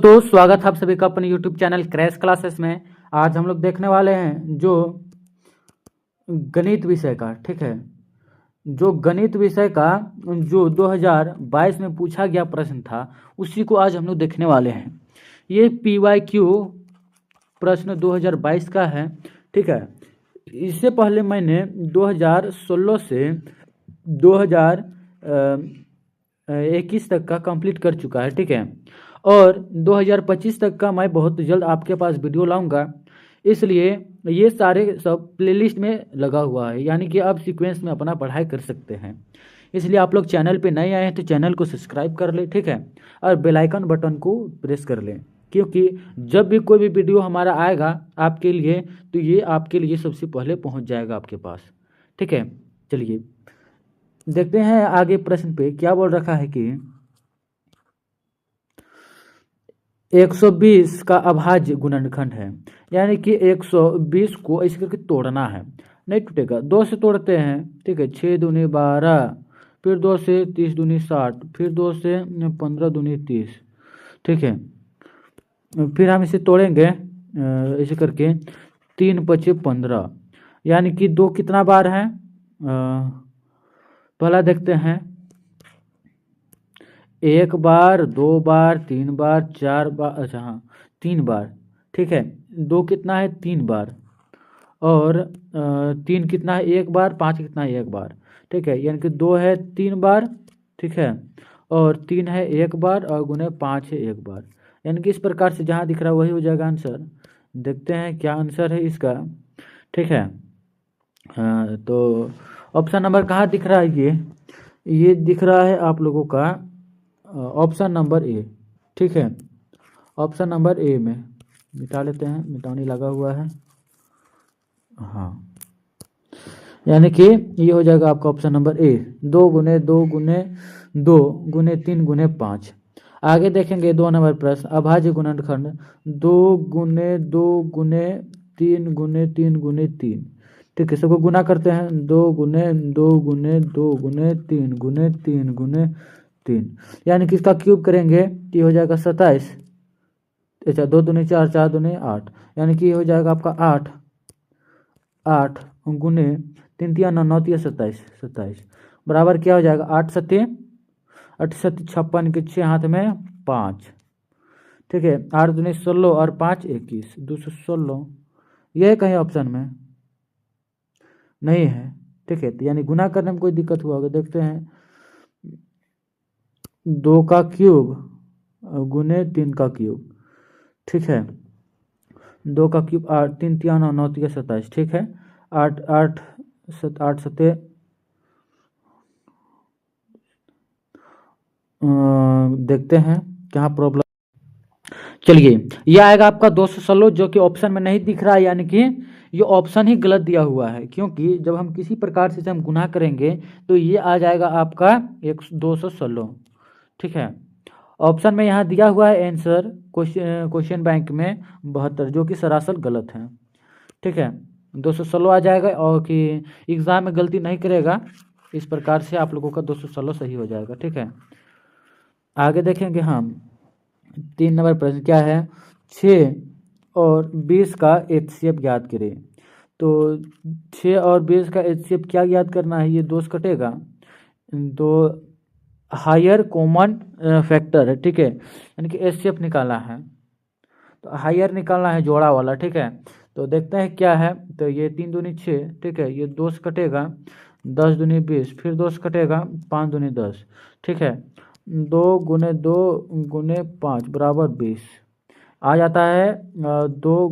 दोस्तों स्वागत है आप सभी का अपने YouTube चैनल क्रैश क्लासेस में। आज हम लोग देखने वाले हैं जो गणित विषय का, ठीक है, जो गणित विषय का जो 2022 में पूछा गया प्रश्न था उसी को आज हम लोग देखने वाले हैं। ये PYQ प्रश्न 2022 का है, ठीक है। इससे पहले मैंने 2016 से 2021 तक का कंप्लीट कर चुका है, ठीक है। और 2025 तक का मैं बहुत जल्द आपके पास वीडियो लाऊंगा, इसलिए ये सारे सब प्लेलिस्ट में लगा हुआ है, यानी कि आप सीक्वेंस में अपना पढ़ाई कर सकते हैं। इसलिए आप लोग चैनल पे नए आए हैं तो चैनल को सब्सक्राइब कर ले, ठीक है, और बेल आइकन बटन को प्रेस कर लें, क्योंकि जब भी कोई भी वीडियो हमारा आएगा आपके लिए तो ये आपके लिए सबसे पहले पहुंच जाएगा आपके पास, ठीक है। चलिए देखते हैं आगे प्रश्न पे क्या बोल रखा है कि 120 का अभाज्य गुणनखंड है, यानी कि 120 को इस करके तोड़ना है, नहीं टूटेगा। 2 से तोड़ते हैं, ठीक है, 6 दूनी 12, फिर 2 से 30 दूनी 60, फिर 2 से 15 दूनी 30, ठीक है। फिर हम इसे तोड़ेंगे ऐसे करके 3 पचे 15, यानी कि 2 कितना बार है, पहला देखते हैं, 1 बार, 2 बार, 3 बार, 4 बार, अच्छा हाँ 3 बार, ठीक है। 2 कितना है 3 बार, और 3 कितना है 1 बार, 5 कितना है 1 बार, ठीक है। यानी कि 2 है 3 बार, ठीक है, और 3 है 1 बार, और गुने 5 है 1 बार, यानी कि इस प्रकार से जहाँ दिख रहा है वही हो जाएगा आंसर। देखते हैं क्या आंसर है इसका, ठीक है। हाँ, तो ऑप्शन नंबर कहाँ दिख रहा है, ये दिख रहा है आप लोगों का ऑप्शन नंबर ए, ठीक है। ऑप्शन नंबर ए में मिटा लेते हैं, मिटाने लगा हुआ है, हाँ, यानी कि ये हो जाएगा आपका ऑप्शन नंबर ए, 2 गुने 2 गुने 2 गुने 3 गुने 5। आगे देखेंगे 2 नंबर प्रश्न, अभाज्य गुणनखंड 2 गुने 2 गुने 3 गुने 3 गुने 3, ठीक है। सबको गुना करते हैं, 2 गुने 2 गुने 2 गुने 3 गुने 3 गुने 3, यानी कि इसका क्यूब करेंगे तो ये हो जाएगा 27, अच्छा 2 दूनी 4, 4 दूनी 8, यानी कि ये हो जाएगा आपका 8 8 गुने 3 तिया 9 9 तिया 27 27 बराबर क्या हो जाएगा 8 सत्ते 8 सत्ते 56 के 6 हाथ में 5, ठीक है। 8 दूनी 16 और 5 21, 216, यह कहीं ऑप्शन में नहीं है, ठीक है। तो यानी गुना करने में कोई दिक्कत हुआ होगा, देखते हैं। 2 का क्यूब गुने 3 का क्यूब, ठीक है। 2 का क्यूब 8, 3 तिया 9 9 तिया 27, ठीक है। 8 8 8 सत्ते देखते हैं क्या प्रॉब्लम। चलिए ये आएगा आपका 216, जो कि ऑप्शन में नहीं दिख रहा है, यानी कि ये ऑप्शन ही गलत दिया हुआ है, क्योंकि जब हम किसी प्रकार से हम गुना करेंगे तो ये आ जाएगा आपका 216, ठीक है। ऑप्शन में यहाँ दिया हुआ है आंसर क्वेश्चन बैंक में 72, जो कि सरासर गलत है, ठीक है। 216 आ जाएगा, और कि एग्जाम में गलती नहीं करेगा, इस प्रकार से आप लोगों का 216 सही हो जाएगा, ठीक है। आगे देखेंगे हम 3 नंबर प्रश्न क्या है, 6 और 20 का HCF ज्ञात करें। तो 6 और 20 का HCF क्या ज्ञात करना है, ये 2 से कटेगा, तो हायर कॉमन फैक्टर है, ठीक है, यानी कि HCF निकालना है, तो हायर निकालना है जोड़ा वाला, ठीक है। तो देखते हैं क्या है, तो ये 3 दूनी 6, ठीक है, ये 2 से कटेगा, 10 दूनी 20, फिर 2 से कटेगा, 5 दूनी 10, ठीक है। 2 गुने 2 गुने 5 बराबर 20 आ जाता है, 2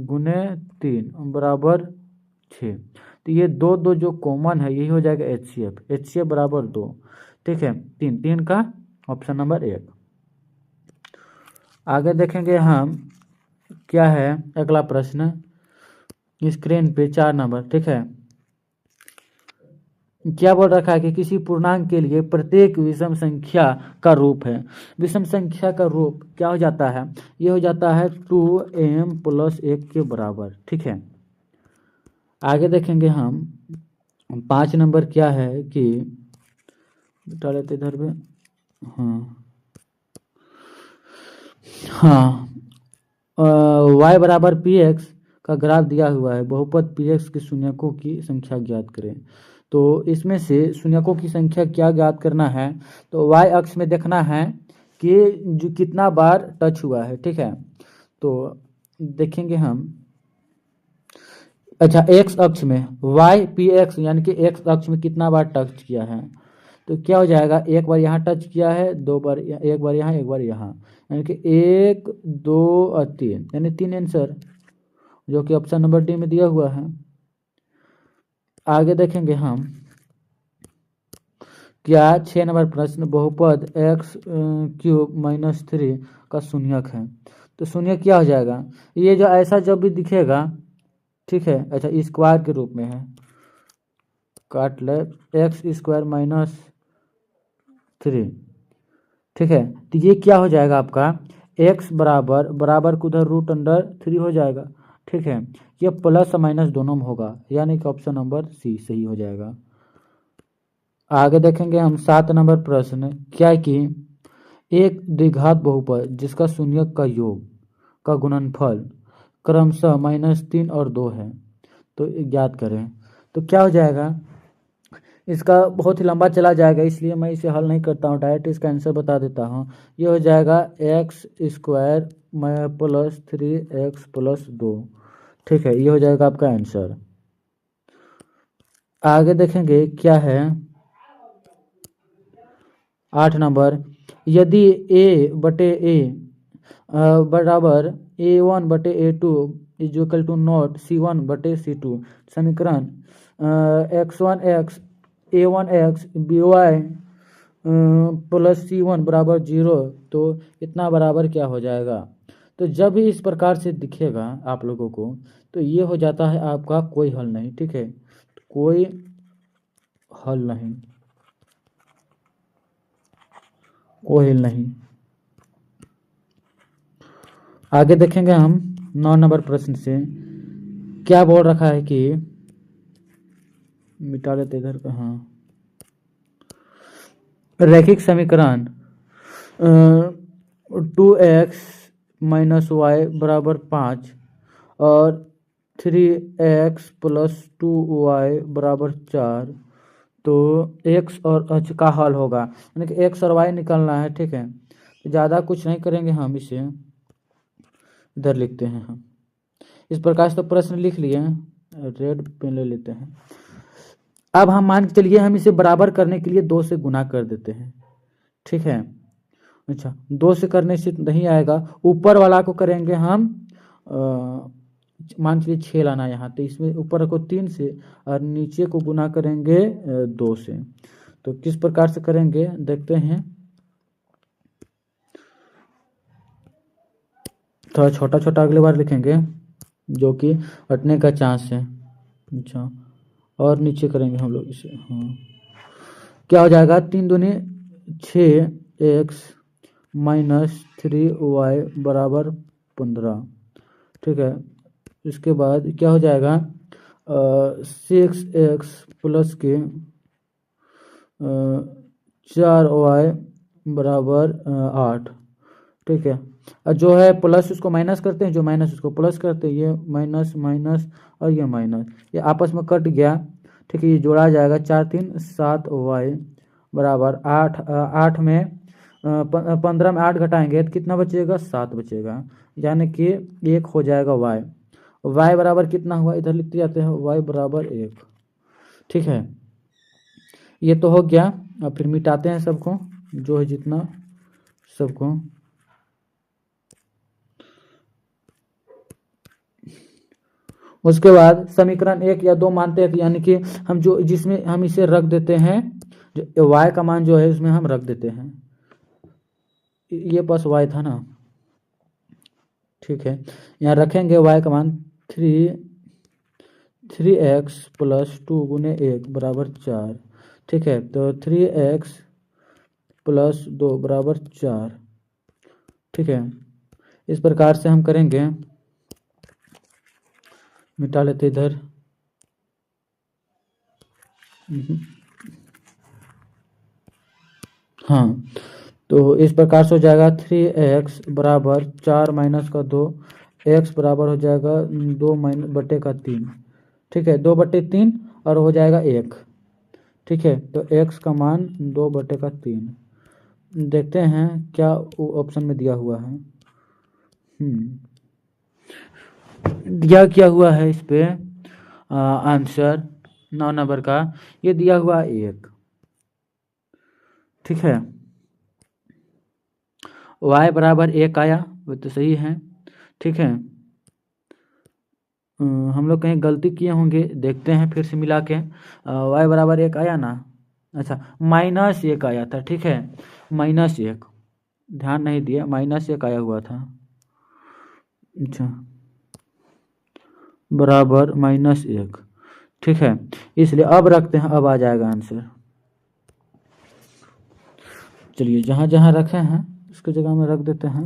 गुने 3 बराबर 6, तो ये 2 2 जो कॉमन है यही हो जाएगा HCF बराबर 2, ठीक है। 3 3 का ऑप्शन नंबर 1। आगे देखेंगे हम क्या है अगला प्रश्न, स्क्रीन पे 4 नंबर, ठीक है। क्या बोल रखा है कि किसी पूर्णांक के लिए प्रत्येक विषम संख्या का रूप है। विषम संख्या का रूप क्या हो जाता है, ये हो जाता है 2m + 1 के बराबर, ठीक है। आगे देखेंगे हम 5 नंबर क्या है कि बता लेते इधर पे, हाँ हाँ, y बराबर पी एक्स का ग्राफ दिया हुआ है, बहुपद पी एक्स के शून्यकों की संख्या ज्ञात करें। तो इसमें से शून्यकों की संख्या क्या ज्ञात करना है, तो y अक्ष में देखना है कि जो कितना बार टच हुआ है, ठीक है। तो देखेंगे हम, अच्छा x अक्ष में y पी एक्स यानी कि x अक्ष में कितना बार टच किया है, तो क्या हो जाएगा, एक बार यहाँ टच किया है, दो बार, एक बार यहाँ, एक बार यहाँ, यानी कि 1 2 और 3, यानी 3 आंसर, जो कि ऑप्शन नंबर डी में दिया हुआ है। आगे देखेंगे हम, क्या 6 नंबर प्रश्न बहुपद एक्स क्यूब माइनस 3 का शून्यक है। तो शून्यक क्या हो जाएगा, ये जो ऐसा जब भी दिखेगा, ठीक है, अच्छा स्क्वायर के रूप में है, काट ले, एक्स स्क्वायर माइनस 3, ठीक है। तो ये क्या हो जाएगा आपका, x बराबर बराबर को उधर रूट अंडर 3 हो जाएगा, ठीक है। ये प्लस और माइनस दोनों में होगा, यानी कि ऑप्शन नंबर सी सही हो जाएगा। आगे देखेंगे हम 7 नंबर प्रश्न, क्या कि एक द्विघात बहुपद जिसका शून्यक का योग का गुणनफल क्रमशः -3 और 2 है, तो ज्ञात करें। तो क्या हो जाएगा, इसका बहुत ही लंबा चला जाएगा, इसलिए मैं इसे हल नहीं करता हूँ, डायरेक्ट इसका आंसर बता देता हूँ। ये हो जाएगा x square plus 3x plus 2, ठीक है, ये हो जाएगा आपका आंसर। आगे देखेंगे क्या है, 8 नंबर, यदि a बटे a बराबर a1/a2 is equal to not c1/c2 समीकरण x1x a1x by plus c1 बराबर 0, तो इतना बराबर क्या हो जाएगा। तो जब भी इस प्रकार से दिखेगा आप लोगों को, तो ये हो जाता है आपका कोई हल नहीं, ठीक है, कोई हल नहीं, कोई हल नहीं। आगे देखेंगे हम 9 नंबर प्रश्न से, क्या बोल रखा है कि, मिटा लेते इधर का, हाँ, रैखिक समीकरण 2x माइनस वाई बराबर 5 और 3x प्लस 2y बराबर 4, तो x और h का हल होगा, यानी कि x और y निकालना है, ठीक है। ज़्यादा कुछ नहीं करेंगे हम, इसे इधर लिखते हैं हम, इस प्रकार से तो प्रश्न लिख लिए हैं, रेड पेन ले लेते हैं। अब हम मान के चलिए हम इसे बराबर करने के लिए 2 से गुना कर देते हैं, ठीक है। अच्छा, 2 से करने से नहीं आएगा, ऊपर वाला को करेंगे हम, मान लीजिए 6 लाना यहाँ, तो इसमें ऊपर को 3 से और नीचे को गुना करेंगे 2 से। तो किस प्रकार से करेंगे देखते हैं, थोड़ा छोटा छोटा अगले बार लिखेंगे, जो कि हटने का चांस है। अच्छा, और नीचे करेंगे हम लोग इसे, हाँ, क्या हो जाएगा, 3 दूनी 6x माइनस 3y बराबर 15, ठीक है। इसके बाद क्या हो जाएगा, 6x प्लस के 4y बराबर 8, ठीक है। और जो है प्लस उसको माइनस करते हैं, जो माइनस उसको प्लस करते हैं, ये माइनस माइनस और ये माइनस, ये आपस में कट गया, ठीक है। ये जोड़ा जाएगा, 4 3 7y बराबर 8, 8 में 15 में 8 घटाएंगे तो कितना बचेगा, 7 बचेगा, यानी कि 1 हो जाएगा y। y बराबर कितना हुआ, इधर लिखते जाते हैं, y बराबर 1, ठीक है। ये तो हो गया। अब फिर मिटाते हैं सबको, जो है जितना सबको, उसके बाद समीकरण 1 या 2 मानते हैं, यानी कि हम जो जिसमें हम इसे रख देते हैं, जो y का मान जो है उसमें हम रख देते हैं, ये बस y था ना, ठीक है। यहाँ रखेंगे y का मान 3x प्लस 2 गुने 1 बराबर 4, ठीक है। तो 3x प्लस 2 बराबर 4, ठीक है। इस प्रकार से हम करेंगे, मिटा लेते इधर, हाँ, तो इस प्रकार से हो जाएगा 3x बराबर 4 माइनस का 2, x बराबर हो जाएगा 2 माइनस बटे का 3। ठीक है, 2/3 और हो जाएगा 1। ठीक है, तो x का मान 2/3। देखते हैं क्या ऑप्शन में दिया हुआ है। दिया क्या हुआ है इस पे आंसर 9 नंबर का, ये दिया हुआ 1। ठीक है, y बराबर 1 आया, वो तो सही है। ठीक है, हम लोग कहीं गलती किए होंगे, देखते हैं फिर से मिला के। y बराबर 1 आया ना, अच्छा -1 आया था। ठीक है, -1, ध्यान नहीं दिया, -1 आया हुआ था। अच्छा, बराबर -1। ठीक है, इसलिए अब रखते हैं, अब आ जाएगा आंसर। चलिए जहाँ जहाँ रखे हैं उसकी जगह में रख देते हैं,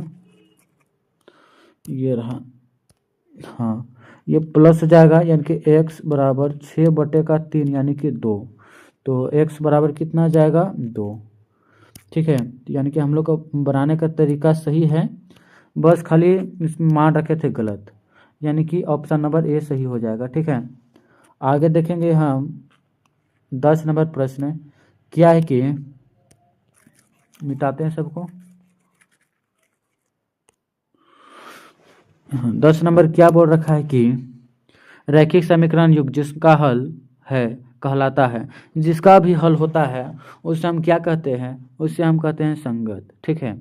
ये रहा। हाँ, ये प्लस हो जाएगा, यानी कि x बराबर 6/3 यानी कि 2। तो x बराबर कितना आ जाएगा 2। ठीक है, यानी कि हम लोग का बनाने का तरीका सही है, बस खाली इसमें मान रखे थे गलत, यानी कि ऑप्शन नंबर ए सही हो जाएगा। ठीक है, आगे देखेंगे हम 10 नंबर प्रश्न क्या है कि, मिटाते हैं सबको। 10 नंबर क्या बोल रखा है कि रैखिक समीकरण युग जिसका हल है कहलाता है, जिसका भी हल होता है उसे हम क्या कहते हैं, उसे हम कहते हैं संगत। ठीक है,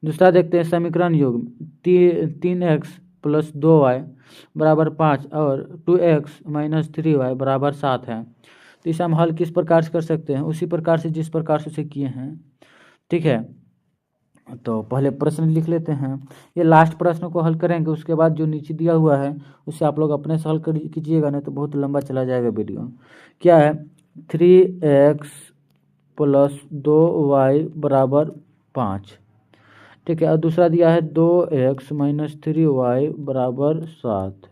दूसरा देखते हैं समीकरण युग 3x + 2y बराबर 5 और 2x - 3y बराबर 7 है। तो इसे हम हल किस प्रकार से कर सकते हैं, उसी प्रकार से जिस प्रकार से उसे किए हैं। ठीक है, तो पहले प्रश्न लिख लेते हैं, ये लास्ट प्रश्न को हल करेंगे, उसके बाद जो नीचे दिया हुआ है उससे आप लोग अपने से हल कीजिएगा, नहीं तो बहुत लंबा चला जाएगा वीडियो। क्या है, 3x + 2y बराबर 5। ठीक है, और दूसरा दिया है 2x - 3y बराबर 7।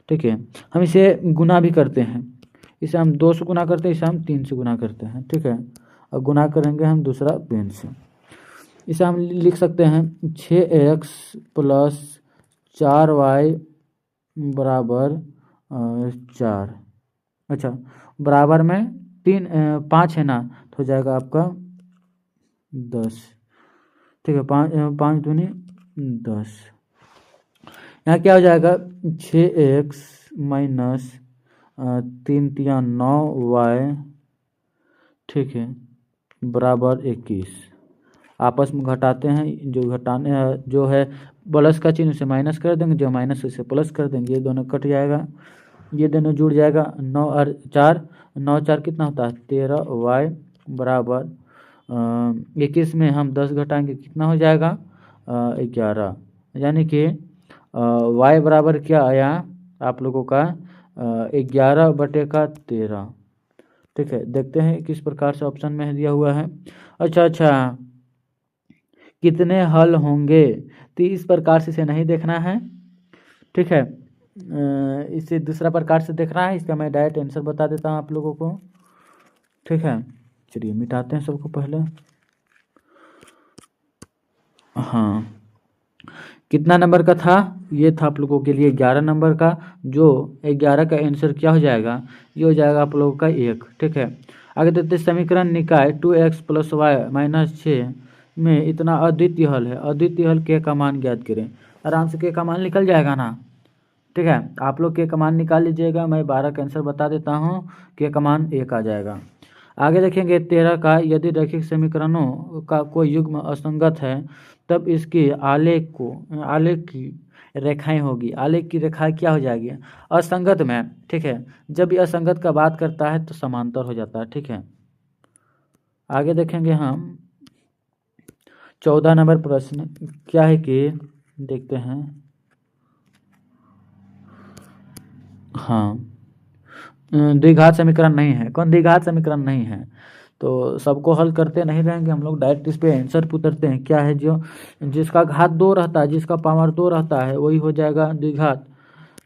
ठीक है, हम इसे गुना भी करते हैं, इसे हम 2 से गुना करते हैं, इसे हम 3 से गुना करते हैं। ठीक है, और गुना करेंगे हम दूसरा पेन से। इसे हम लिख सकते हैं 6x + 4y बराबर 4। अच्छा, बराबर में 5 है ना, तो हो जाएगा आपका 10। ठीक है, 5 दूनी 10। यहाँ क्या हो जाएगा 6x - 3 × 9y। ठीक है, बराबर 21। आपस में घटाते हैं, जो घटाने जो है प्लस का चिन्ह उसे माइनस कर देंगे, जो माइनस उसे प्लस कर देंगे, ये दोनों कट जाएगा, ये दोनों जुड़ जाएगा। 9 और 4, 9 4 कितना होता है 13y बराबर 21 में हम 10 घटाएंगे, कितना हो जाएगा 11। यानी कि y बराबर क्या आया आप लोगों का 11/13। ठीक है, देखते हैं किस प्रकार से ऑप्शन में दिया हुआ है। अच्छा, कितने हल होंगे, तो इस प्रकार से इसे नहीं देखना है। ठीक है, इसे दूसरा प्रकार से देखना है, इसका मैं डायरेक्ट आंसर बता देता हूँ आप लोगों को। ठीक है, चलिए मिटाते हैं सबको पहले। हाँ, कितना नंबर का था, ये था आप लोगों के लिए 11 नंबर का, जो 11 का आंसर क्या हो जाएगा, ये हो जाएगा आप लोगों का 1। ठीक है, आगे देखते समीकरण निकाय 2x + y - 6 में इतना अद्वितीय हल है, अद्वितीय हल के का मान ज्ञात करें। आराम से के का मान निकल जाएगा ना। ठीक है, आप लोग के का मान निकाल लीजिएगा, मैं 12 का आंसर बता देता हूँ, के का मान 1 आ जाएगा। आगे देखेंगे 13 का, यदि रैखिक समीकरणों का कोई युग्म असंगत है तब इसके आलेख की रेखाएं होगी, आलेख की रेखाएं क्या हो जाएगी असंगत में। ठीक है, जब यह असंगत का बात करता है तो समांतर हो जाता है। ठीक है, आगे देखेंगे हम 14 नंबर प्रश्न क्या है कि, देखते हैं। हाँ, द्विघात समीकरण नहीं है, कौन द्विघात समीकरण नहीं है, तो सबको हल करते नहीं रहेंगे हम लोग, डायरेक्ट इस पे आंसर उतरते हैं। क्या है, जो जिसका घात 2 रहता है, जिसका पावर 2 रहता है वही हो जाएगा द्विघात।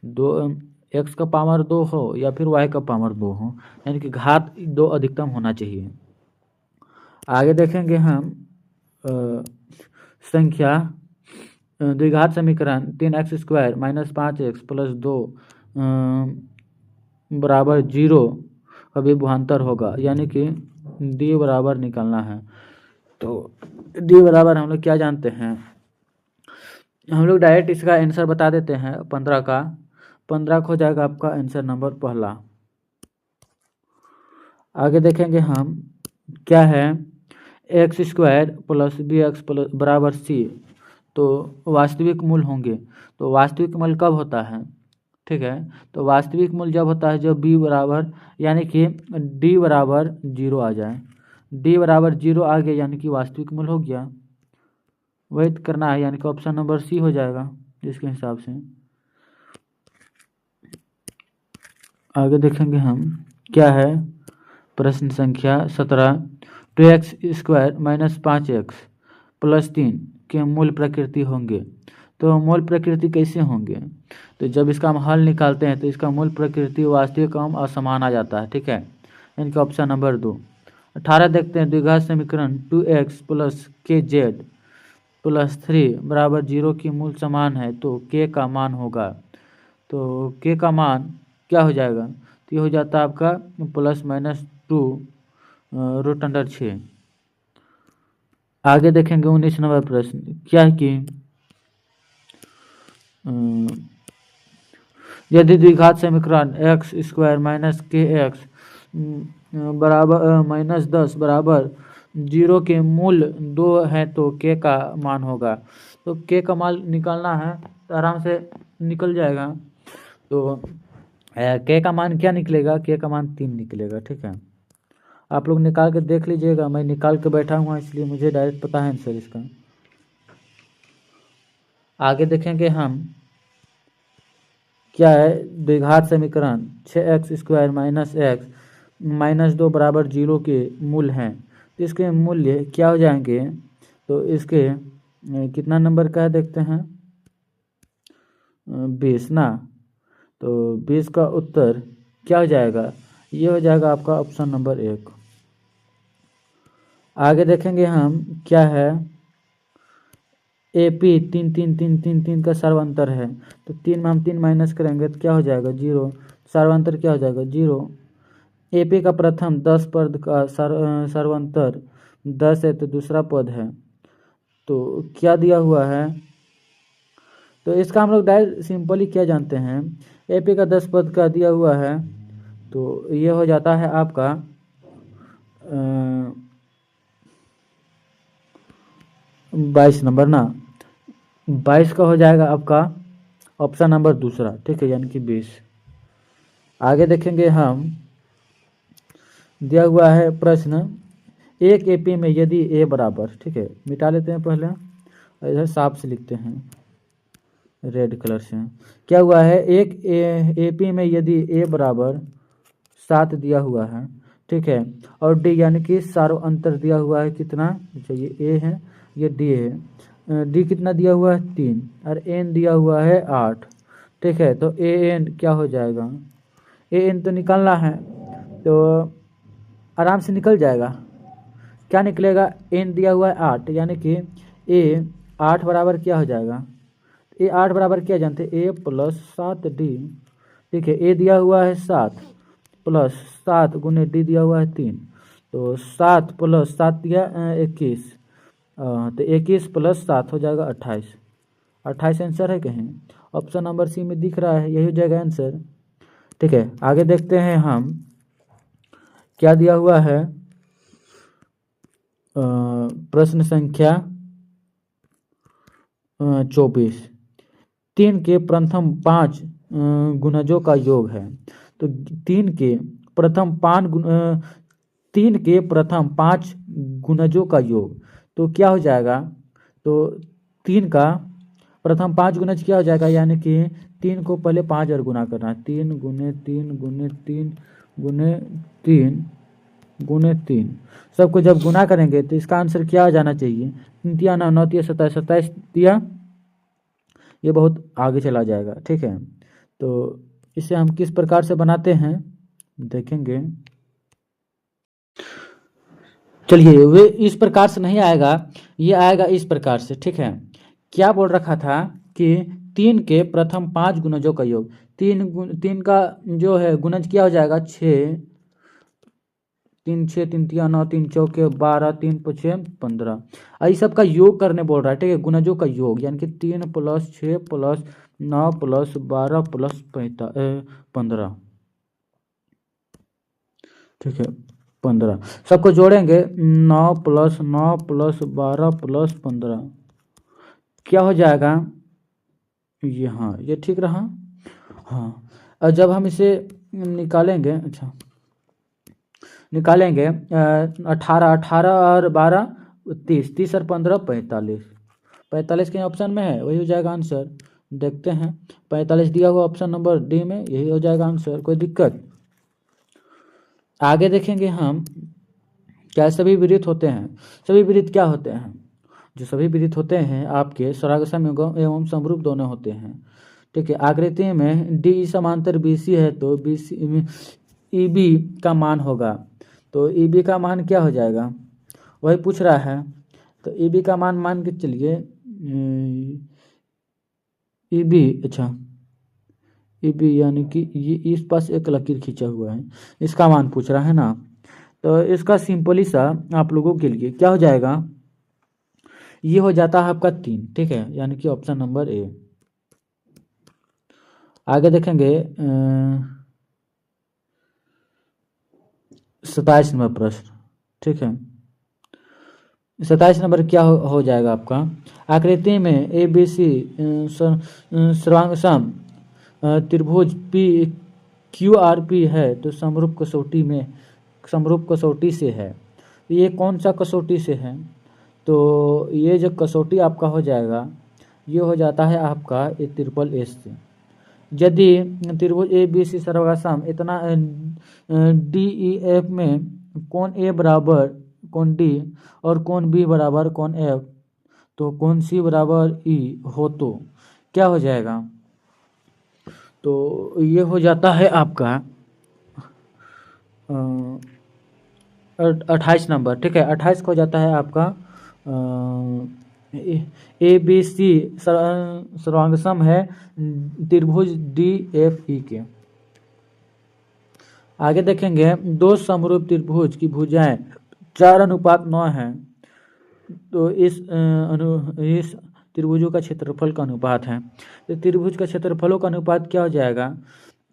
2 x का पावर 2 हो या फिर y का पावर 2 हो, यानी कि घात 2 अधिकतम होना चाहिए। आगे देखेंगे हम संख्या द्विघात समीकरण 3x² माइनस 5x प्लस 2 बराबर 0 का विभवांतर होगा, यानी कि डी बराबर निकालना है। तो डी बराबर हम लोग क्या जानते हैं, हम लोग डायरेक्ट इसका आंसर बता देते हैं। 15 हो जाएगा आपका आंसर नंबर पहला। आगे देखेंगे हम क्या है, x² प्लस bx प्लस बराबर c, तो वास्तविक मूल होंगे। तो वास्तविक मूल कब होता है, ठीक है, तो वास्तविक मूल जब होता है जब b बराबर, यानी कि d बराबर 0 आ जाए। d बराबर 0 आ गया यानी कि वास्तविक मूल हो गया, वही करना है, यानी कि ऑप्शन नंबर सी हो जाएगा जिसके हिसाब से। आगे देखेंगे हम क्या है, प्रश्न संख्या 17, 2x² माइनस 5x प्लस 3 के मूल प्रकृति होंगे। तो मूल प्रकृति कैसे होंगे, तो जब इसका हम हल निकालते हैं तो इसका मूल प्रकृति वास्तविक एवं असमान आ जाता है, ठीक है, इनका ऑप्शन नंबर 2। 18 देखते हैं, द्विघात समीकरण 2x प्लस kz प्लस 3 बराबर 0 की मूल समान है, तो k का मान होगा। तो k का मान क्या हो जाएगा, तो ये हो जाता है आपका प्लस माइनस 2 √6। आगे देखेंगे 19 नंबर प्रश्न क्या है कि यदि द्विघात समीकरण x² माइनस kx बराबर माइनस 10 बराबर 0 के मूल 2 है तो k का मान होगा। तो k का मान निकालना है तो आराम से निकल जाएगा। तो k का मान क्या निकलेगा, k का मान 3 निकलेगा, ठीक है, आप लोग निकाल के देख लीजिएगा। मैं निकाल के बैठा हुआ इसलिए मुझे डायरेक्ट पता है आंसर इसका। आगे देखेंगे हम क्या है, द्विघात समीकरण 6x² माइनस x माइनस 2 बराबर 0 के मूल हैं, तो इसके मूल्य क्या हो जाएंगे। तो इसके कितना नंबर का है देखते हैं, 20 ना। तो 20 का उत्तर क्या हो जाएगा, ये हो जाएगा आपका ऑप्शन नंबर 1। आगे देखेंगे हम क्या है, AP 3 3 3 3 3 का सर्वांतर है, तो 3 में हम 3 माइनस करेंगे तो क्या हो जाएगा 0, सर्वांतर क्या हो जाएगा 0। AP का प्रथम 10 पद का सर्वांतर 10 है, तो दूसरा पद है, तो क्या दिया हुआ है, तो इसका हम लोग डायरेक्ट सिंपली क्या जानते हैं, AP का 10 पद का दिया हुआ है, तो ये हो जाता है आपका 22 नंबर ना, 22 का हो जाएगा आपका ऑप्शन नंबर दूसरा, ठीक है, यानी कि 20। आगे देखेंगे हम दिया हुआ है प्रश्न, एक AP में यदि A बराबर, ठीक है, मिटा लेते हैं पहले, इधर साफ से लिखते हैं रेड कलर से। क्या हुआ है, एक AP में यदि A बराबर 7 दिया हुआ है, ठीक है, और D यानी कि सारो अंतर दिया हुआ है कितना, अच्छा ये A है ये D है, D कितना दिया हुआ है 3 और N दिया हुआ है 8, ठीक है, तो AN क्या हो जाएगा, AN तो निकालना है, तो आराम से निकल जाएगा। क्या निकलेगा, N दिया हुआ है 8, यानी कि A 8 बराबर क्या हो जाएगा, A 8 बराबर क्या जानते हैं, A प्लस 7D, ठीक है, A दिया हुआ है 7 प्लस 7 गुने D दिया हुआ है 3, तो 7 प्लस 7 दिया 21, तो 21 प्लस 7 हो जाएगा 28। 28 आंसर है कहीं, ऑप्शन नंबर सी में दिख रहा है, यही हो जाएगा आंसर, ठीक है। आगे देखते हैं हम क्या दिया हुआ है, प्रश्न संख्या 24, 3 के प्रथम 5 गुणजों का योग है। तो 3 के प्रथम 5 गुणजों का योग, तो क्या हो जाएगा, तो 3 का प्रथम 5 गुणज क्या हो जाएगा, यानी कि 3 को पहले 5 और गुना करना है, 3 गुने 3 गुने 3 गुने 3 गुने 3, सबको जब गुना करेंगे तो इसका आंसर क्या आ जाना चाहिए, 3 तिया 9 9 तिया 27 27 तिया, ये बहुत आगे चला जाएगा, ठीक है। तो इसे हम किस प्रकार से बनाते हैं देखेंगे। चलिए वे इस प्रकार से नहीं आएगा, ये आएगा इस प्रकार से, ठीक है। क्या बोल रखा था कि 3 के प्रथम 5 गुणजों का योग, 3 का जो है गुणज क्या हो जाएगा 6, 3 6 3 3 9 3 चौके 12 3 5 15, इस सब का योग करने बोल रहा है, ठीक है। गुणजों का योग यानी कि 3 + 6 + 9 + 12 + 15, ठीक है 15, सबको जोड़ेंगे 9 + 9 + 12 + 15, क्या हो जाएगा ये, हाँ ये ठीक रहा। हाँ, और जब हम इसे निकालेंगे, अच्छा निकालेंगे 18 18 और 12 30, 30 और 15 45, 45 के ऑप्शन में है, वही हो जाएगा आंसर। देखते हैं 45 दिया हुआ ऑप्शन नंबर डी में, यही हो जाएगा आंसर, कोई दिक्कत। आगे देखेंगे हम, क्या सभी विदित होते हैं? सभी विदित क्या होते हैं? जो सभी विदित होते हैं आपके स्वरागसम एवं समरूप दोनों होते हैं, ठीक है। आकृति में डी समांतर बीसी है तो बीसी ईबी का मान होगा, तो ईबी का मान क्या हो जाएगा, वही पूछ रहा है। तो ईबी का मान के चलिए ईबी, अच्छा ईबी यानी कि ये इस पास एक लकीर खींचा हुआ है, इसका मान पूछ रहा है ना। तो इसका सिंपली सा आप लोगों के लिए क्या हो जाएगा, ये हो जाता है आपका 3, ठीक है, यानी कि ऑप्शन नंबर ए। आगे देखेंगे 27 नंबर प्रश्न, ठीक है। 27 नंबर क्या हो जाएगा आपका, आकृति में ए बी सी सर्वांगसम त्रिभुज पी क्यू आर पी है तो समरूप कसौटी से है, ये कौन सा कसौटी से है, तो ये जो कसौटी आपका हो जाएगा ये हो जाता है आपका ए ट्रिपल एस से। यदि त्रिभुज ए बी सी सर्वसम इतना डी ई एफ में कोण ए बराबर कोण डी और कोण बी बराबर कोण एफ, तो कोण सी बराबर ई हो तो क्या हो जाएगा, तो ये हो जाता है आपका 28 नंबर, ठीक है। 28 को हो जाता है आपका ए बी सी सर्वांगसम है त्रिभुज डी एफ ई के। आगे देखेंगे दो समरूप त्रिभुज की भुजाएं 4:9 हैं, तो इस त्रिभुजों का क्षेत्रफल का अनुपात है। तो त्रिभुज का क्षेत्रफलों का अनुपात क्या हो जाएगा,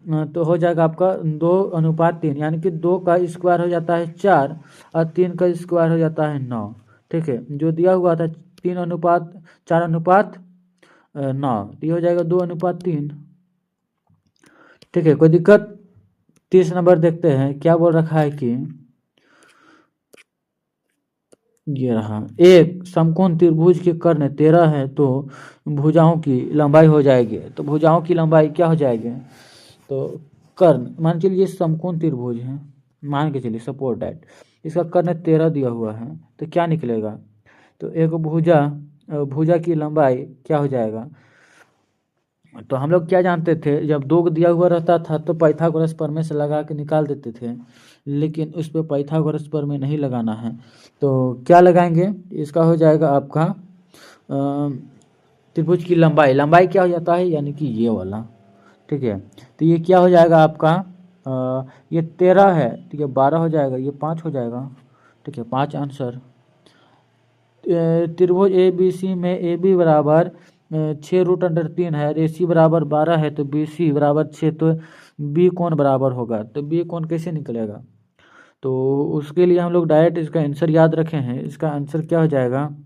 तो हो जाएगा आपका 2:3, यानी कि 2 का स्क्वायर हो जाता है 4 और 3 का स्क्वायर हो जाता है 9, ठीक है। जो दिया हुआ था 3:4:9, तो ये हो जाएगा 2:3, ठीक है, कोई दिक्कत। 30 नंबर देखते हैं क्या बोल रखा है कि ये रहा, एक समकोण त्रिभुज के कर्ण 13 है तो भुजाओं की लंबाई हो जाएगी, तो भुजाओं की लंबाई क्या हो जाएगी, तो कर्ण मान के लिए समकोण त्रिभुज है, मान के चलिए सपोर्ट दैट इसका कर्ण 13 दिया हुआ है, तो क्या निकलेगा, तो एक भुजा की लंबाई क्या हो जाएगा, तो हम लोग क्या जानते थे जब 2 दिया हुआ रहता था तो पाइथागोरस प्रमेय से लगा के निकाल देते थे, लेकिन उस पर पाइथागोरस प्रमेय नहीं लगाना है, तो क्या लगाएंगे, इसका हो जाएगा आपका त्रिभुज की लंबाई क्या हो जाता है, यानी कि ये वाला, ठीक है। तो ये क्या हो जाएगा आपका ये 13 है, ठीक है 12 हो जाएगा, ये 5 हो जाएगा, ठीक है 5 आंसर। त्रिभुज ए बी सी में ए बी बराबर 6√3 है, ए सी बराबर 12 है, तो बी सी बराबर 6, तो बी कौन बराबर होगा, तो बी कौन कैसे निकलेगा, तो उसके लिए हम लोग डायरेक्ट इसका आंसर याद रखे हैं। इसका आंसर क्या हो जाएगा,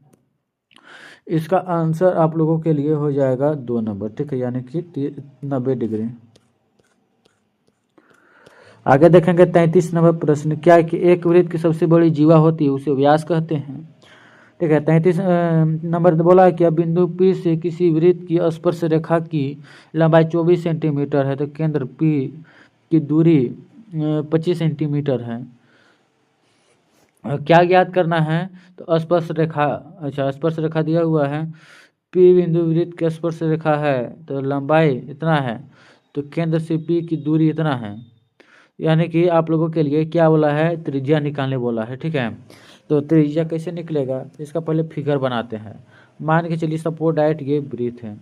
इसका आंसर आप लोगों के लिए हो जाएगा 2 नंबर, ठीक है, यानी कि 90 डिग्री। आगे देखेंगे 33 नंबर प्रश्न, क्या है कि एक वृत्त की सबसे बड़ी जीवा होती है उसे व्यास कहते हैं, ठीक है। 33 नंबर बोला है कि बिंदु P से किसी वृत्त की स्पर्श रेखा की लंबाई 24 सेंटीमीटर है, तो केंद्र P की दूरी 25 सेंटीमीटर है। क्या ज्ञात करना है, तो स्पर्श रेखा, अच्छा स्पर्श रेखा दिया हुआ है, P बिंदु वृत्त की स्पर्श रेखा है तो लंबाई इतना है, तो केंद्र से P की दूरी इतना है, यानी कि आप लोगों के लिए क्या बोला है, त्रिज्या निकालने बोला है, ठीक है। तो त्रिज्या कैसे निकलेगा, इसका पहले फिगर बनाते हैं। मान के चलिए सपोज डायरेक्ट ये वृत्त है,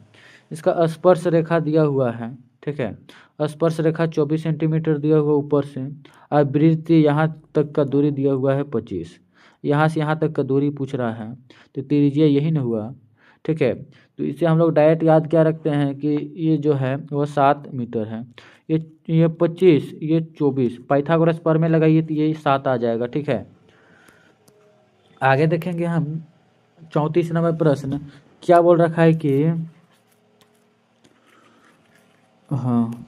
इसका स्पर्श रेखा दिया हुआ है, ठीक है। स्पर्श रेखा 24 सेंटीमीटर दिया हुआ ऊपर से, और वृत्त यहाँ तक का दूरी दिया हुआ है 25। यहाँ से यहाँ तक का दूरी पूछ रहा है, तो त्रिज्या यही न हुआ, ठीक है। तो इसे हम लोग डायरेक्ट याद क्या रखते हैं कि ये जो है वो 7 मीटर है, ये 25, ये 24, पाइथागोरस प्रमेय लगाइए तो ये 7 आ जाएगा, ठीक है। आगे देखेंगे हम 34 नंबर प्रश्न क्या बोल रखा है कि हाँ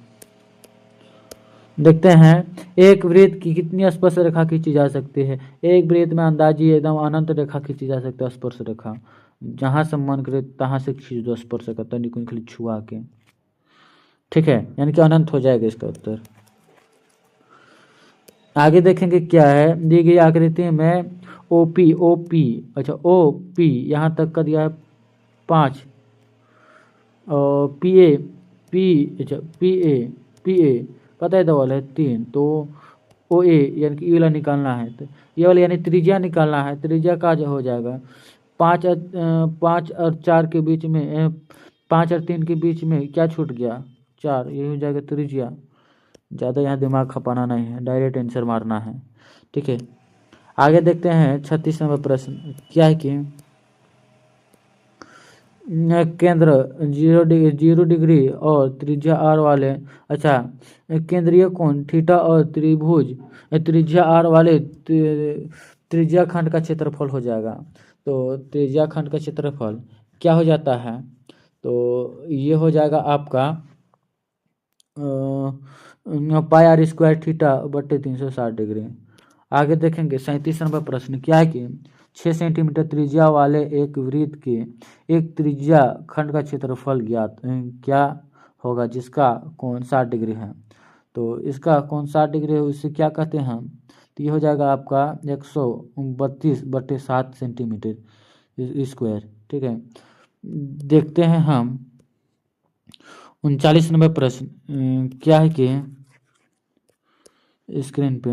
देखते हैं, एक वृत्त की कितनी स्पर्श रेखा खींची जा सकती है। एक वृत्त में अंदाजी एकदम अनंत रेखा खींची जा सकती है, स्पर्श रेखा जहाँ से मन करे तहाँ से खींच दो स्पर्श रेखा, तनिक खाली छुआ के, ठीक है, यानी कि अनंत हो जाएगा इसका उत्तर। आगे देखेंगे क्या है, दी गई आकृति में ओपी अच्छा ओपी यहाँ तक का दिया है 5, और पीए पता है दवाल है 3, तो ओ ए यानी कि ये वाला निकालना है, तो ये वाला यानी त्रिज्या निकालना है। त्रिज्या का जो हो जाएगा 5 और 4 के बीच में 5 और 3 के बीच में क्या छूट गया 4, ये हो जाएगा त्रिज्या। ज़्यादा यहाँ दिमाग खपाना नहीं है, डायरेक्ट आंसर मारना है, ठीक है। आगे देखते हैं 36 नंबर प्रश्न क्या है कि केंद्र 0 डिग्री और त्रिज्या आर वाले, अच्छा केंद्रीय कोण थीटा और त्रिभुज त्रिज्या आर वाले त्रिज्या खंड का क्षेत्रफल हो जाएगा। तो त्रिज्या खंड का क्षेत्रफल क्या हो जाता है, तो ये हो जाएगा आपका पाई आर स्क्वायर थीटा बटे 360 डिग्री। आगे देखेंगे 37 नंबर प्रश्न क्या है कि 6 सेंटीमीटर त्रिज्या वाले एक वृत्त के एक त्रिज्या खंड का क्षेत्रफल ज्ञात क्या होगा जिसका कोण 60 डिग्री है। तो इसका कोण 60 डिग्री है, उससे क्या कहते हैं हम, तो ये हो जाएगा आपका 132/7 सेंटीमीटर स्क्वायर, ठीक है। देखते हैं हम 39 नंबर प्रश्न क्या है कि स्क्रीन पे,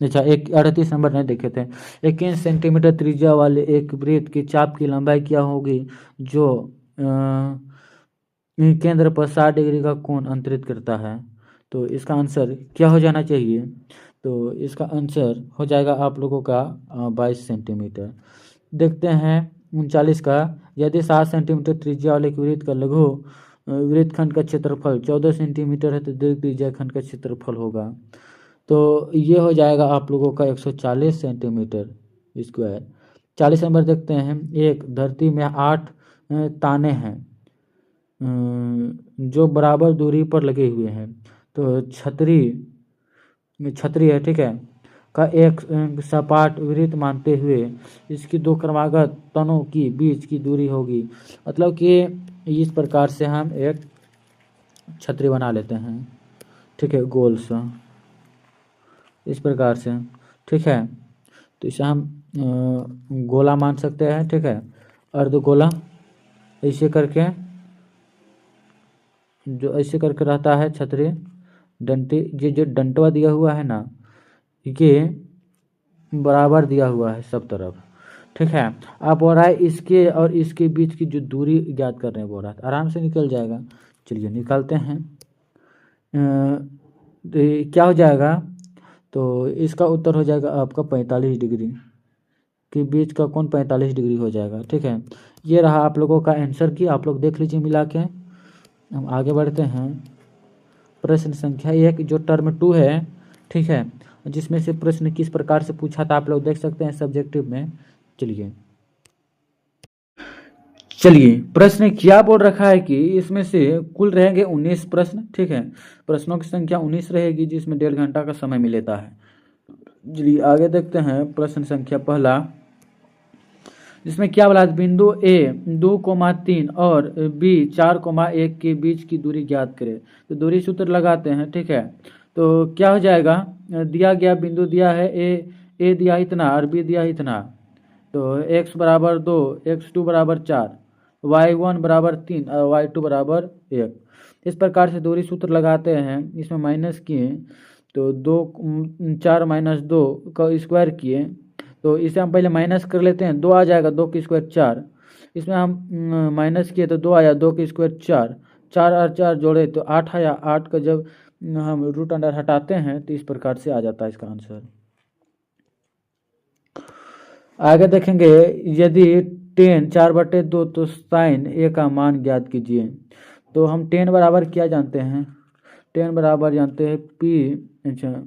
अच्छा 38 नंबर नहीं देखे थे। 21 सेंटीमीटर त्रिज्या वाले एक वृत्त की चाप की लंबाई क्या होगी जो केंद्र पर 60 डिग्री का कोण अंतरित करता है। तो इसका आंसर क्या हो जाना चाहिए, तो इसका आंसर हो जाएगा आप लोगों का 22 सेंटीमीटर। देखते हैं 39 का, यदि 7 सेंटीमीटर त्रिज्या वाले वृत्त का लघु वृत्तखंड का क्षेत्रफल 14 सेंटीमीटर है तो दीर्घ त्रिज्या खंड का क्षेत्रफल होगा। तो ये हो जाएगा आप लोगों का 140 सेंटीमीटर स्क्वायर। 40 नंबर देखते हैं, एक धरती में 8 ताने हैं जो बराबर दूरी पर लगे हुए हैं। तो छतरी है, ठीक है, का एक सपाट वृत्त मानते हुए इसकी 2 क्रमागत तनों की बीच की दूरी होगी। मतलब कि इस प्रकार से हम एक छतरी बना लेते हैं, ठीक है, गोल सा इस प्रकार से, ठीक है। तो इसे हम गोला मान सकते हैं, ठीक है, अर्धगोला ऐसे करके, जो ऐसे करके रहता है छतरी डंटी, ये जो डंटवा दिया हुआ है ना ये बराबर दिया हुआ है सब तरफ, ठीक है। आप बोल रहा है इसके और इसके बीच की जो दूरी ज्ञात कर रहे हैं, बोल रहा है आराम से निकल जाएगा। चलिए निकालते हैं, तो क्या हो जाएगा, तो इसका उत्तर हो जाएगा आपका 45 डिग्री के बीच का कोण 45 डिग्री हो जाएगा, ठीक है। ये रहा आप लोगों का आंसर की, आप लोग देख लीजिए मिला के। हम आगे बढ़ते हैं, प्रश्न संख्या 1 जो टर्म 2 है, ठीक है, जिसमें से प्रश्न किस प्रकार से पूछा था आप लोग देख सकते हैं सब्जेक्टिव में। चलिए प्रश्न क्या बोल रखा है कि इसमें से कुल रहेंगे 19 प्रश्न, ठीक है। प्रश्नों की संख्या 19 रहेगी जिसमें 1.5 घंटा का समय मिलेता है। चलिए आगे देखते हैं प्रश्न संख्या पहला, जिसमें क्या बोला, बिंदु ए 2,3 और बी 4,1 के बीच की दूरी ज्ञात करें। तो दूरी सूत्र लगाते हैं, ठीक है। तो क्या हो जाएगा, दिया गया बिंदु दिया है ए दिया इतना और बी दिया इतना, तो x बराबर 2, x2 बराबर 4, y1 बराबर 3 और y2 बराबर 1। इस प्रकार से दूरी सूत्र लगाते हैं, इसमें माइनस किए तो 4 - 2 का स्क्वायर किए तो तो इसे हम पहले माइनस कर लेते हैं, 2 आ जाएगा, 2 की स्क्वायर 4, इसमें हम माइनस किए तो 2 आया, 2 की स्क्वायर 4, 4 और 4 जोड़े तो 8 आया, 8 का जब हम रूट अंडर हटाते हैं तो इस प्रकार से आ जाता है इसका आंसर। आगे देखेंगे, यदि 10 4/2 तो साइन ए का मान ज्ञात कीजिए। तो हम 10 बराबर क्या जानते हैं, 10 बराबर जानते हैं पी, अच्छा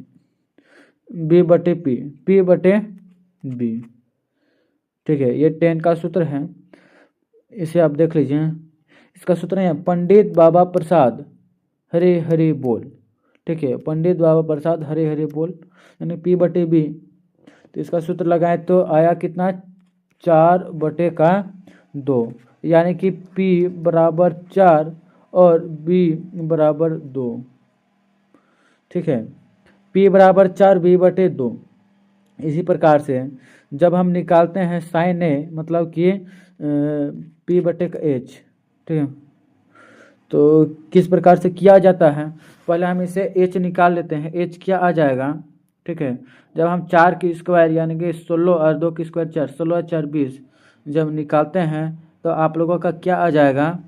b/p, p/b, ठीक है, ये 10 का सूत्र है, इसे आप देख लीजिए। इसका सूत्र है पंडित बाबा प्रसाद हरे हरे बोल, ठीक है, पंडित बाबा प्रसाद हरे हरे बोल यानी p/b। तो इसका सूत्र लगाए तो आया कितना, 4/2, यानी कि p बराबर 4 और b बराबर 2, ठीक है, p बराबर 4 b/2। इसी प्रकार से जब हम निकालते हैं साइन ए मतलब कि p/h, ठीक है, तो किस प्रकार से किया जाता है, पहले हम इसे h निकाल लेते हैं, h क्या आ जाएगा, ठीक है, जब हम 4 की स्क्वायर यानी कि 16 और 2 की स्क्वायर 4, 16 और 4 20 जब निकालते हैं तो आप लोगों का क्या आ जाएगा,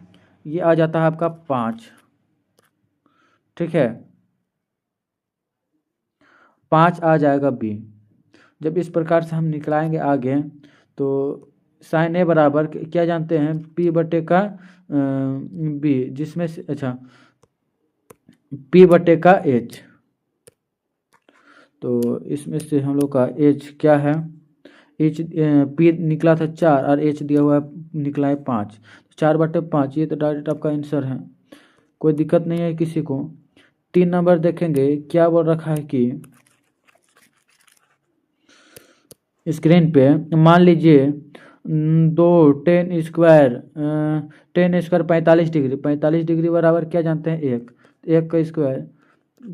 ये आ जाता है आपका 5, ठीक है, 5 आ जाएगा b। जब इस प्रकार से हम निकलाएंगे आगे तो साइन ए बराबर क्या जानते हैं, p/b, जिसमें से अच्छा p/h, तो इसमें से हम लोग का h क्या है, h p निकला था 4 और h दिया हुआ निकला है 5, 4/5, ये तो डायरेक्ट आपका आंसर है, कोई दिक्कत नहीं है किसी को। 3 नंबर देखेंगे, क्या बोल रखा है कि स्क्रीन पे मान लीजिए 10 स्क्वायर 45 डिग्री, 45 डिग्री बराबर क्या जानते हैं, 1 का स्क्वायर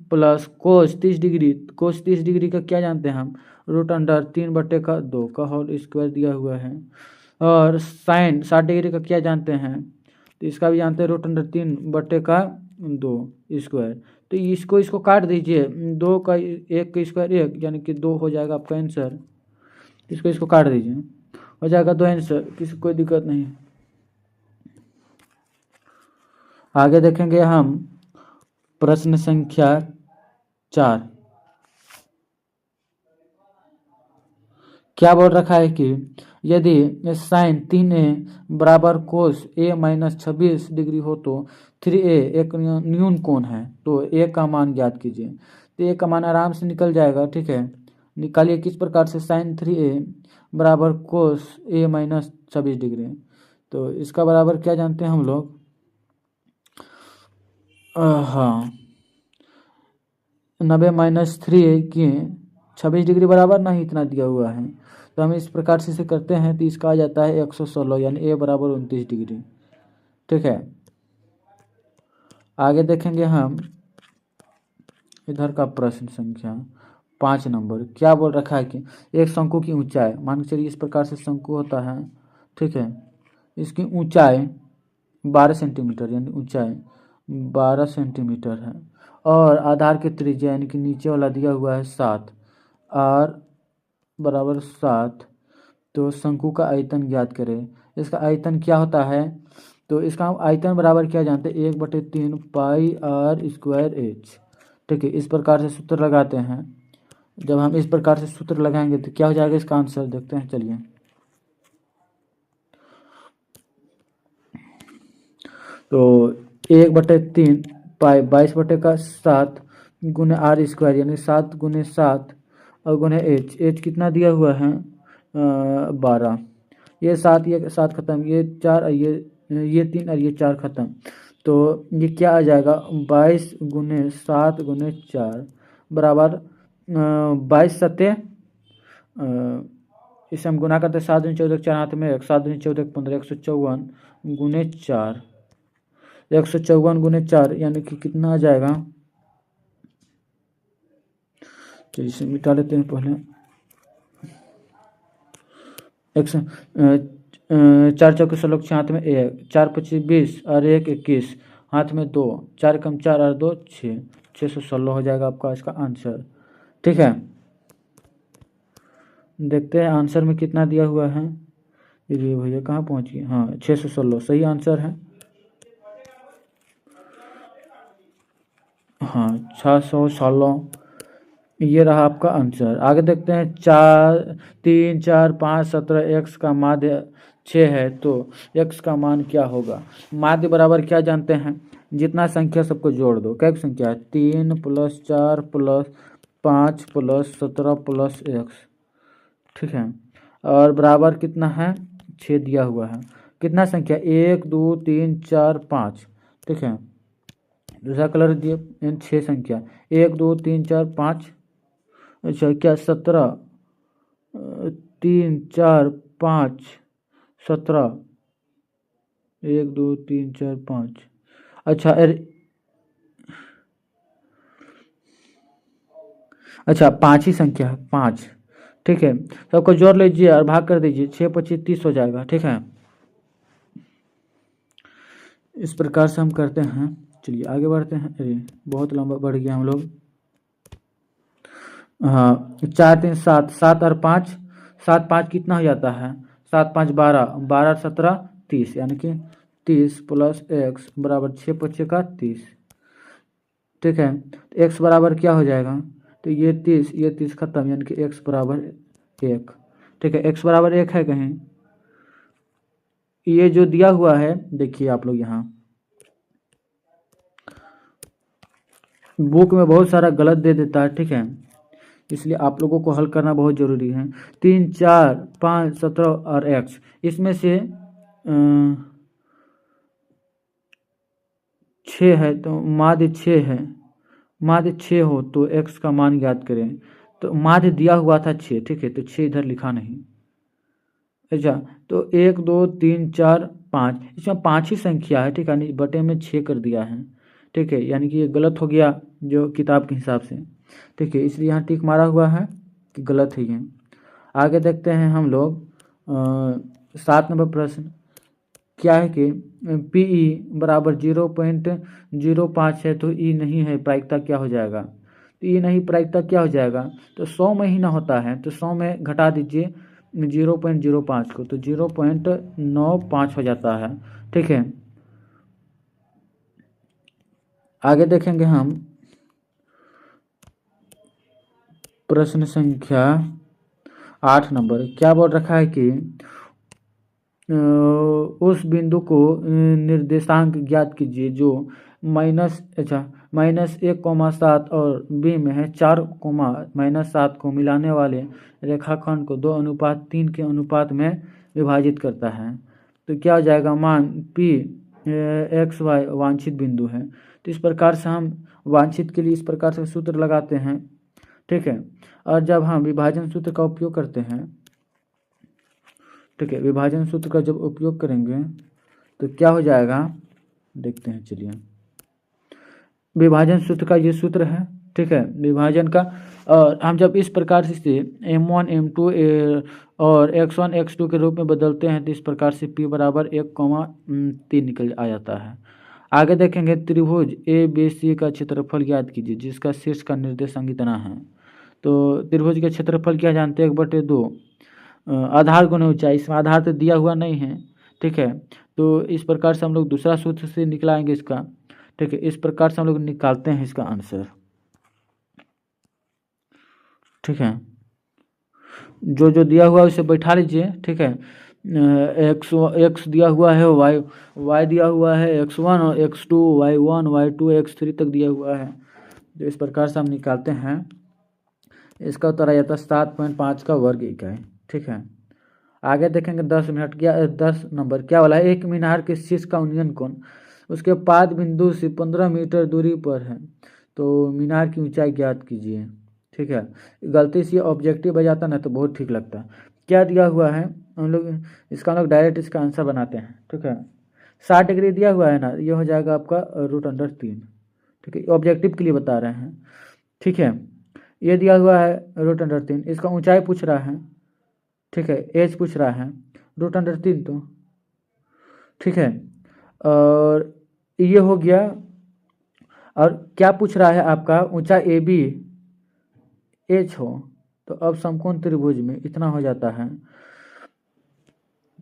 प्लस कोस 30 डिग्री, कोस 30 डिग्री का क्या जानते हैं हम, रूट अंडर 3/2 का होल स्क्वायर दिया हुआ है। और साइन 60 डिग्री का क्या जानते हैं, तो इसका भी जानते हैं, रूट अंडर 3/2 स्क्वायर। तो इसको काट दीजिए, 2 का 1 का स्क्वायर 1 यानी कि 2 हो जाएगा आपका आंसर, इसको काट दीजिए, हो जाएगा 2 आंसर, किसी कोई दिक्कत नहीं। आगे देखेंगे हम प्रश्न संख्या 4, क्या बोल रखा है कि यदि साइन 3a बराबर कोस a माइनस 26 डिग्री हो तो 3a एक न्यून कोण है, तो a का मान ज्ञात कीजिए। तो a का मान आराम से निकल जाएगा, ठीक है, निकालिए किस प्रकार से, साइन 3a बराबर कोस a माइनस 26 डिग्री, तो इसका बराबर क्या जानते हैं हम लोग, हाँ 90 माइनस 3 की 26 डिग्री बराबर नहीं इतना दिया हुआ है, तो हम इस प्रकार से इसे करते हैं तो इसका आ जाता है 116 यानी a बराबर 29 डिग्री, ठीक है। आगे देखेंगे हम इधर का प्रश्न संख्या 5 नंबर, क्या बोल रखा है कि एक शंकु की ऊंचाई, मान के चलिए इस प्रकार से शंकु होता है, ठीक है, इसकी ऊंचाई 12 सेंटीमीटर यानी ऊंचाई 12 सेंटीमीटर है, और आधार की त्रिज्या यानी कि नीचे वाला दिया हुआ है 7, r बराबर 7, तो शंकु का आयतन ज्ञात करें। इसका आयतन क्या होता है, तो इसका हम आयतन बराबर क्या जानते हैं, 1/3 पाई r स्क्वायर h, ठीक है, इस प्रकार से सूत्र लगाते हैं। जब हम इस प्रकार से सूत्र लगाएंगे तो क्या हो जाएगा इसका आंसर, देखते हैं चलिए। तो 1/3 पाई 22/7 गुने r स्क्वायर यानी 7 गुने 7 और गुने h कितना दिया हुआ है 12, ये 7 ये 7 खत्म, ये 4 और ये 3 और ये 4 खत्म, तो ये क्या आ जाएगा 22 गुने 7 गुने 4 बराबर 22 सत्ते, इसे हम गुना करते 7 दूनी 14 4 हाथ में 1, 7 दूनी 14 15, 154 गुने 4, 154 गुने 4 यानी कि कितना आ जाएगा, तो इसे मिटा लेते हैं पहले, 4 चौके 16 हाथ में 1, 4 25 20 और 1 21 हाथ में 2, 4 कम 4 और 2 6, 616 हो जाएगा आपका इसका आंसर, ठीक है। देखते हैं आंसर में कितना दिया हुआ है। ये भैया कहाँ पहुँच गए? हाँ 616 सही आंसर है। हाँ 616 ये रहा आपका आंसर। आगे देखते हैं 3 4 5 17 एक्स का माध्य 6 है तो एक्स का मान क्या होगा? माध्य बराबर क्या जानते हैं? जितना संख्या सबको जोड़ दो। क्या संख्या है? 3 + 4 + 5 + 17 + एक्स, ठीक है। और बराबर कितना है? 6 दिया हुआ है। कितना संख्या? 1 2 3 4 5, ठीक है। दूसरा कलर दिए 6 संख्या 1 2 3 4 5। अच्छा क्या 17 3 4 5 17 1 2 3 4 5। अच्छा अच्छा 5 ही संख्या है 5, ठीक है। सबको जोड़ लीजिए और भाग कर दीजिए। 6 25 30 हो जाएगा, ठीक है। इस प्रकार से हम करते हैं। चलिए आगे बढ़ते हैं। अरे बहुत लंबा बढ़ गया हम लोग। हाँ 4 3 7 7 और 5 7 5 कितना हो जाता है? 7 5 12 12 17 30, यानी कि 30 + एक्स बराबर 6 25 का 30, ठीक है। तो एक्स बराबर क्या हो जाएगा? तो ये 30 खत्म, यानी कि एक्स बराबर 1, ठीक है। एक्स बराबर 1 है कहीं? ये जो दिया हुआ है देखिए आप लोग, यहाँ बुक में बहुत सारा गलत दे देता है, ठीक है। इसलिए आप लोगों को हल करना बहुत ज़रूरी है। 3 4 5 17 और एक्स, इसमें से 6 है तो माध्य 6 है। माध्य 6 हो तो एक्स का मान ज्ञात करें। तो माध्य दिया हुआ था 6, ठीक है। तो 6 इधर लिखा नहीं। अच्छा तो 1 2 3 4 5, इसमें 5 ही संख्या है, ठीक है। नहीं बटे में 6 कर दिया है, ठीक है। यानी कि ये गलत हो गया जो किताब के हिसाब से, ठीक है। इसलिए यहाँ टिक मारा हुआ है कि गलत है ये। आगे देखते हैं हम लोग 7 नंबर प्रश्न। क्या है कि पीई बराबर 0.05 है तो ई नहीं है, प्रायिकता क्या हो जाएगा? तो ई नहीं, प्रायिकता क्या हो जाएगा? तो 100 में ही ना होता है, तो 100 में घटा दीजिए 0.05 को, तो 0.95 हो जाता है, ठीक है। आगे देखेंगे हम प्रश्न संख्या 8 नंबर। क्या बोल रखा है कि उस बिंदु को निर्देशांक ज्ञात कीजिए जो -1,7 और बी में है 4, -7 को मिलाने वाले रेखाखंड को 2:3 के अनुपात में विभाजित करता है। तो क्या हो जाएगा? मान पी एक्स वाई वांछित बिंदु है। तो इस प्रकार से हम वांछित के लिए इस प्रकार से सूत्र लगाते हैं, ठीक है। और जब हम विभाजन सूत्र का उपयोग करते हैं, ठीक है, विभाजन सूत्र का जब उपयोग करेंगे तो क्या हो जाएगा देखते हैं। चलिए विभाजन सूत्र का ये सूत्र है, ठीक है, विभाजन का। और हम जब इस प्रकार से m1 m2 और x1 x2 के रूप में बदलते हैं तो इस प्रकार से p बराबर 1,3 निकल आ जाता है। आगे देखेंगे त्रिभुज ए बी सी का क्षेत्रफल ज्ञात कीजिए जिसका शीर्ष का निर्देशांक इतना है। तो त्रिभुज के क्षेत्रफल क्या जानते हैं? 1/2 आधार गुना ऊंचाई। इसमें आधार तो दिया हुआ नहीं है, ठीक है। तो इस प्रकार से हम लोग दूसरा सूत्र से निकलाएंगे इसका, ठीक है। इस प्रकार से हम लोग निकालते हैं इसका आंसर, ठीक है। जो जो दिया हुआ है उसे बैठा लीजिए, ठीक है। एक्स दिया हुआ है, वाई दिया हुआ है x1 और x2, y1 y2 x3 तक दिया हुआ है। तो इस प्रकार से हम निकालते हैं। इसका उत्तर आ जाता है 7.5 का वर्ग इकाई, ठीक है। आगे देखेंगे 10 नंबर। क्या वाला है? एक मीनार के शीर्ष का उन्नयन कोण उसके पाद बिंदु से 15 मीटर दूरी पर है, तो मीनार की ऊंचाई ज्ञात कीजिए, ठीक है। गलती से ऑब्जेक्टिव आ जाता ना तो बहुत ठीक लगता। क्या दिया हुआ है? हम लोग इसका डायरेक्ट इसका आंसर बनाते हैं, ठीक है। 60 डिग्री दिया हुआ है ना, ये हो जाएगा आपका √3, ठीक है। ऑब्जेक्टिव के लिए बता रहे हैं, ठीक है। ये दिया हुआ है √3, इसका ऊंचाई पूछ रहा है, ठीक है। एज पूछ रहा है, √3 तो ठीक है। और ये हो गया। और क्या पूछ रहा है आपका? ऊंचा ए बी एच हो तो अब समकोण त्रिभुज में इतना हो जाता है।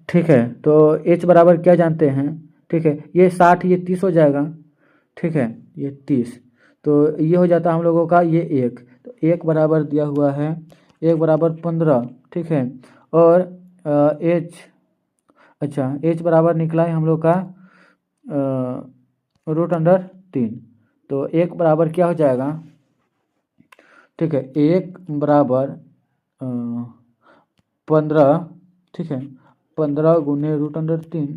ठीक है, तो h बराबर क्या जानते हैं? ठीक है, ये 60 ये 30 हो जाएगा। ठीक है, ये 30, तो ये हो जाता है हम लोगों का ये 1, तो 1 बराबर दिया हुआ है 1 बराबर 15। ठीक है, और h, अच्छा h बराबर निकला है हम लोग का √3, तो 1 बराबर क्या हो जाएगा? ठीक है, 1 बराबर 15। ठीक है, 15 गुने √3,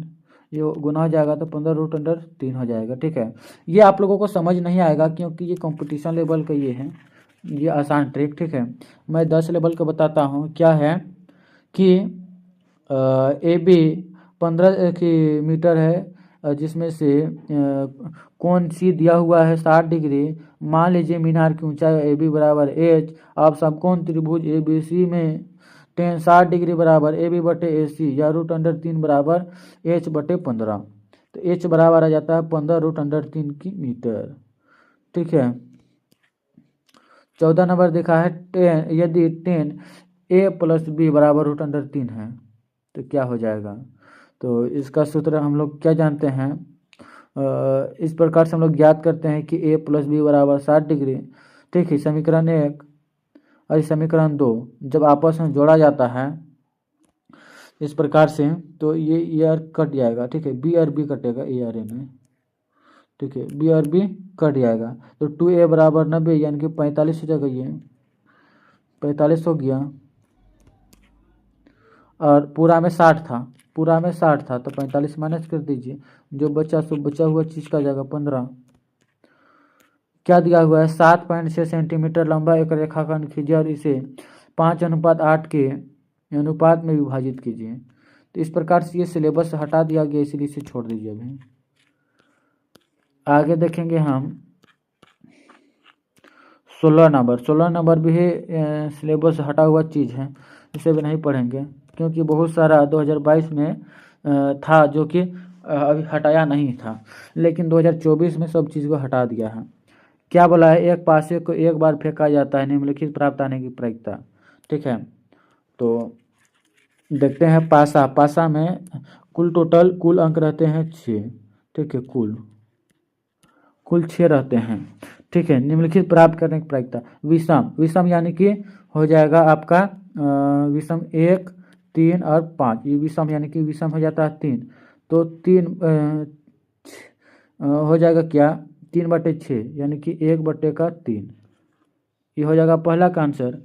ये गुना हो जाएगा तो 15 √3 हो जाएगा। ठीक है, ये आप लोगों को समझ नहीं आएगा क्योंकि ये कंपटीशन लेवल का ये है, ये आसान ट्रिक। ठीक है, मैं 10 लेवल का बताता हूँ। क्या है कि ए बी 15 की मीटर है, जिसमें से कोण सी दिया हुआ है 60 डिग्री। मान लीजिए मीनार की ऊंचाई ए बी बराबर एच। आप समकोण त्रिभुज ए बी सी में 60 डिग्री बराबर ए बी बटे ए सी या √3 बराबर एच बटे 15, तो एच बराबर आ जाता है 15 √3 की मीटर। ठीक है, 14 नंबर देखा है 10, यदि 10 a प्लस बी बराबर √3 है तो क्या हो जाएगा? तो इसका सूत्र हम लोग क्या जानते हैं? इस प्रकार से हम लोग ज्ञात करते हैं कि a प्लस बी बराबर 60 डिग्री। ठीक है, समीकरण 1 और समीकरण 2 जब आपस में जोड़ा जाता है इस प्रकार से, तो ये आर कट जाएगा। ठीक है, बी और बी कटेगा ए और ए में। ठीक है, बी और बी कट जाएगा, तो 2a बराबर 90 यानी कि 45 हो जाएगा। ये 45 हो गया, और पूरा में 60 था, पूरा में 60 था, तो 45 माइनस कर दीजिए, जो बचा सो बचा हुआ चीज़ का जाएगा 15। क्या दिया हुआ है? 7.6 सेंटीमीटर लंबा एक रेखाखंड खींचिए और इसे 5:8 के अनुपात में विभाजित कीजिए। तो इस प्रकार से ये सिलेबस हटा दिया गया, इसलिए इसे छोड़ दीजिए। अभी आगे देखेंगे हम 16 नंबर भी सिलेबस हटा हुआ चीज़ है, इसे भी नहीं पढ़ेंगे क्योंकि बहुत सारा 2022 में था जो कि अभी हटाया नहीं था, लेकिन 2024 में सब चीज़ को हटा दिया है। क्या बोला है? एक पासे को एक बार फेंका जाता है, निम्नलिखित प्राप्त आने की प्रायिकता। ठीक है, तो देखते हैं पासा में कुल अंक रहते हैं 6। ठीक है, कुल 6 रहते हैं। ठीक है, निम्नलिखित प्राप्त करने की प्रायिकता। विषम यानी कि हो जाएगा आपका विषम 1, 3 और 5, ये विषम यानी कि विषम हो जाता है 3, तो 3 हो जाएगा क्या? 3/6 यानी कि 1/3, ये हो जाएगा पहला का आंसर।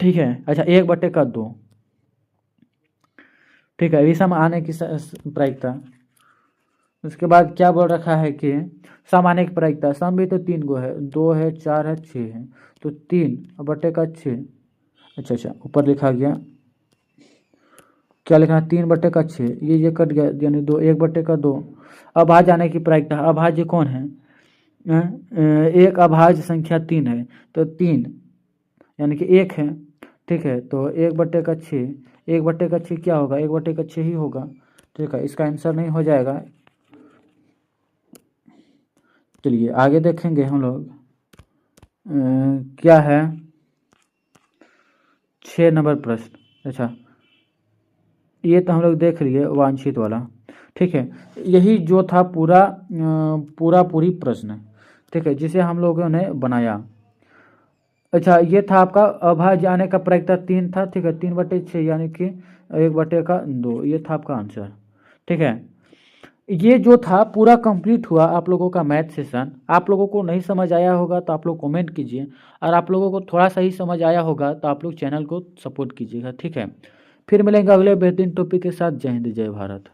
ठीक है, अच्छा 1/2। ठीक है, विषम आने की प्रायिकता। उसके बाद क्या बोल रखा है कि सम आने की प्रायिकता। सम भी तो 3 गो है, 2 है, 4 है, 6 है, तो 3/6। अच्छा ऊपर लिखा गया, क्या लिखा? 3/6, ये कट गया यानी 2, 1/2। अभाज्य आने की प्रायिकता। अभाज्य कौन है? एक अभाज्य संख्या 3 है, तो 3 यानी कि 1 है। ठीक है, तो 1/6, 1/6 क्या होगा? 1/6 ही होगा। ठीक है, इसका आंसर नहीं हो जाएगा। चलिए आगे देखेंगे हम लोग क्या है 6 नंबर प्रश्न। अच्छा, ये तो हम लोग देख लिए वांछित वाला। ठीक है, यही जो था पूरी प्रश्न। ठीक है, जिसे हम लोगों ने बनाया। अच्छा, ये था आपका अभाज्य आने का प्रायिकता 3 था। ठीक है, 3/6 यानी कि 1/2, ये था आपका आंसर। ठीक है, ये जो था पूरा कंप्लीट हुआ आप लोगों का मैथ सेशन। आप लोगों को नहीं समझ आया होगा तो आप लोग कमेंट कीजिए, और आप लोगों को थोड़ा सा ही समझ आया होगा तो आप लोग चैनल को सपोर्ट कीजिएगा। ठीक है, फिर मिलेंगे अगले बेहतरीन टॉपिक के साथ। जय हिंद, जय भारत।